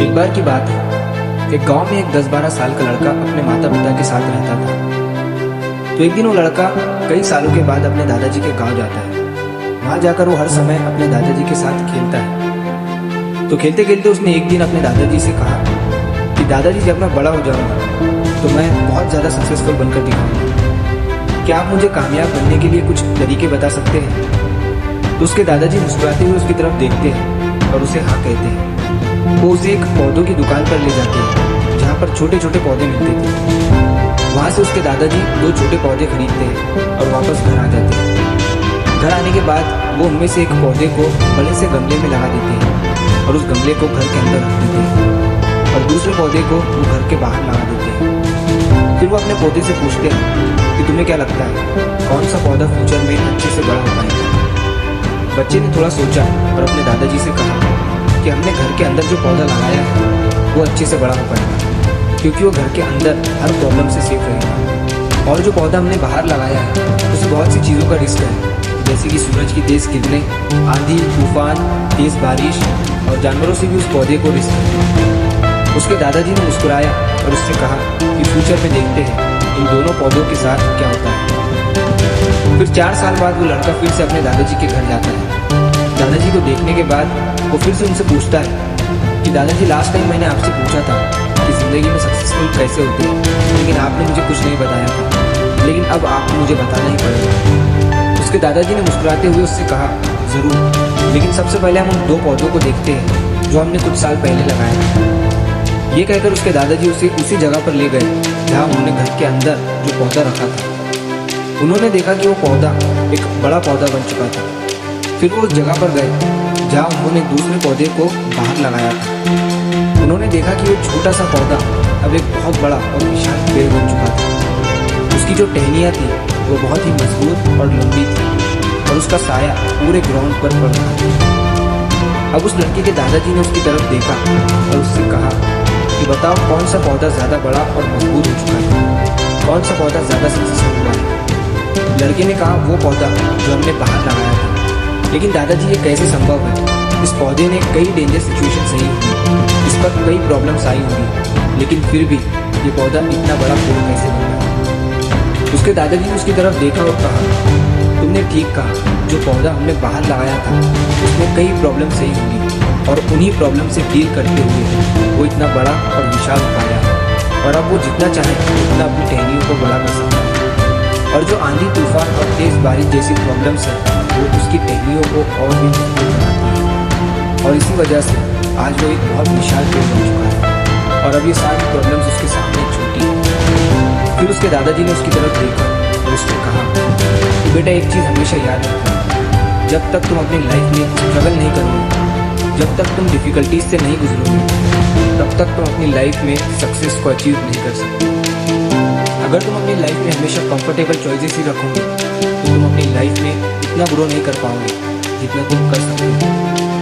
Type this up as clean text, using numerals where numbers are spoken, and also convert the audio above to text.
एक बार की बात है, एक गांव में एक 10-12 साल का लड़का अपने माता पिता के साथ रहता था। तो एक दिन वो लड़का कई सालों के बाद अपने दादाजी के गांव जाता है। वहां जाकर वो हर समय अपने दादाजी के साथ खेलता है। तो खेलते खेलते उसने एक दिन अपने दादाजी से कहा कि दादाजी, जब मैं बड़ा हो जाऊंगा तो मैं बहुत ज़्यादा सक्सेसफुल बनकर दिखाऊंगा। क्या आप मुझे कामयाब बनने के लिए कुछ तरीके बता सकते हैं? तो उसके दादाजी मुस्कुराते हुए उसकी तरफ देखते हैं और उसे हाँ कहते हैं। वो उसे एक पौधों की दुकान पर ले जाते हैं जहाँ पर छोटे छोटे पौधे मिलते थे। वहाँ से उसके दादाजी 2 छोटे पौधे खरीदते हैं और वापस घर आ जाते हैं। घर आने के बाद वो उनमें से एक पौधे को बड़े से गमले में लगा देते हैं और उस गमले को घर के अंदर रख देते हैं और दूसरे पौधे को वो घर के बाहर लगा देते हैं। फिर वो अपने पौधे से पूछते हैं कि तुम्हें क्या लगता है कौन सा पौधा फ्यूचर में अच्छे से बड़ा हो पाएगा? बच्चे ने थोड़ा सोचा और अपने दादाजी से कहा कि हमने घर के अंदर जो पौधा लगाया है वो अच्छे से बड़ा हो पाएगा, क्योंकि वो घर के अंदर हर प्रॉब्लम से सेफ रहेगा। और जो पौधा हमने बाहर लगाया है उसमें बहुत सी चीज़ों का रिस्क है, जैसे कि सूरज की तेज़ किरणें, आंधी तूफान, तेज़ बारिश और जानवरों से भी उस पौधे को रिस्क है। उसके दादाजी ने मुस्कुराया और उससे कहा कि फ्यूचर में देखते हैं इन दोनों पौधों के साथ क्या होता है। फिर 4 साल बाद वो लड़का फिर से अपने दादाजी के घर जाता है। दादाजी को देखने के बाद वो फिर से उनसे पूछता है कि दादाजी, लास्ट टाइम मैंने आपसे पूछा था कि ज़िंदगी में सक्सेसफुल कैसे होते हैं, लेकिन आपने मुझे कुछ नहीं बताया था, लेकिन अब आपको मुझे बताना ही पड़ेगा। उसके दादाजी ने मुस्कुराते हुए उससे कहा, ज़रूर, लेकिन सबसे पहले हम उन 2 पौधों को देखते हैं जो हमने कुछ साल पहले लगाया था। ये कहकर उसके दादाजी उसे उसी जगह पर ले गए जहाँ उन्होंने घर के अंदर जो पौधा रखा था। उन्होंने देखा कि वो पौधा एक बड़ा पौधा बन चुका था। फिर वो उस जगह पर गए जहाँ उन्होंने दूसरे पौधे को बाहर लगाया था। उन्होंने देखा कि वो छोटा सा पौधा अब एक बहुत बड़ा और विशाल पेड़ बन चुका था। उसकी जो टहनियाँ थी वो बहुत ही मजबूत और लंबी थी और उसका साया पूरे ग्राउंड पर पड़ रहा था। अब उस लड़के के दादाजी ने उसकी तरफ देखा और उससे कहा कि बताओ, कौन सा पौधा ज़्यादा बड़ा और मजबूत हो चुका है, कौन सा पौधा ज़्यादा सक्सेसफुल हुआ है? लड़के ने कहा, वो पौधा जो हमने बाहर लगाया था। लेकिन दादाजी, ये कैसे संभव है? इस पौधे ने कई डेंजर सिचुएशन सही हुई, इस पर कई प्रॉब्लम्स आई होंगी, लेकिन फिर भी ये पौधा इतना बड़ा पेड़ कैसे बन गया? उसके दादाजी ने उसकी तरफ देखा और कहा, तुमने ठीक कहा, जो पौधा हमने बाहर लगाया था उसमें कई प्रॉब्लम सही होंगी और उन्हीं प्रॉब्लम से डील करते हुए वो इतना बड़ा और विशाल हो पाया और अब वो जितना चाहे उतना अपनी टहनियों को बड़ा कर सकता है। और जो आंधी तूफान और तेज़ बारिश जैसी प्रॉब्लम्स हैं वो उसकी टहनियों को और भी मजबूत बनाती है और इसी वजह से आज वो एक बहुत विशाल पेड़ बन चुका है और अब ये सारी प्रॉब्लम्स उसके सामने छोटी हैं। फिर उसके दादाजी ने उसकी तरफ देखा और उसने कहा कि बेटा, एक चीज़ हमेशा याद रखना, जब तक तुम अपनी लाइफ में स्ट्रगल नहीं करोगे, जब तक तुम डिफ़िकल्टीज से नहीं गुजरोगे, तब तक तुम अपनी लाइफ में सक्सेस को अचीव नहीं कर सकते। अगर तुम अपनी लाइफ में हमेशा कंफर्टेबल चॉइसेस ही रखोगे तो तुम अपनी लाइफ में इतना ग्रो नहीं कर पाओगे जितना तुम कर सकते हो।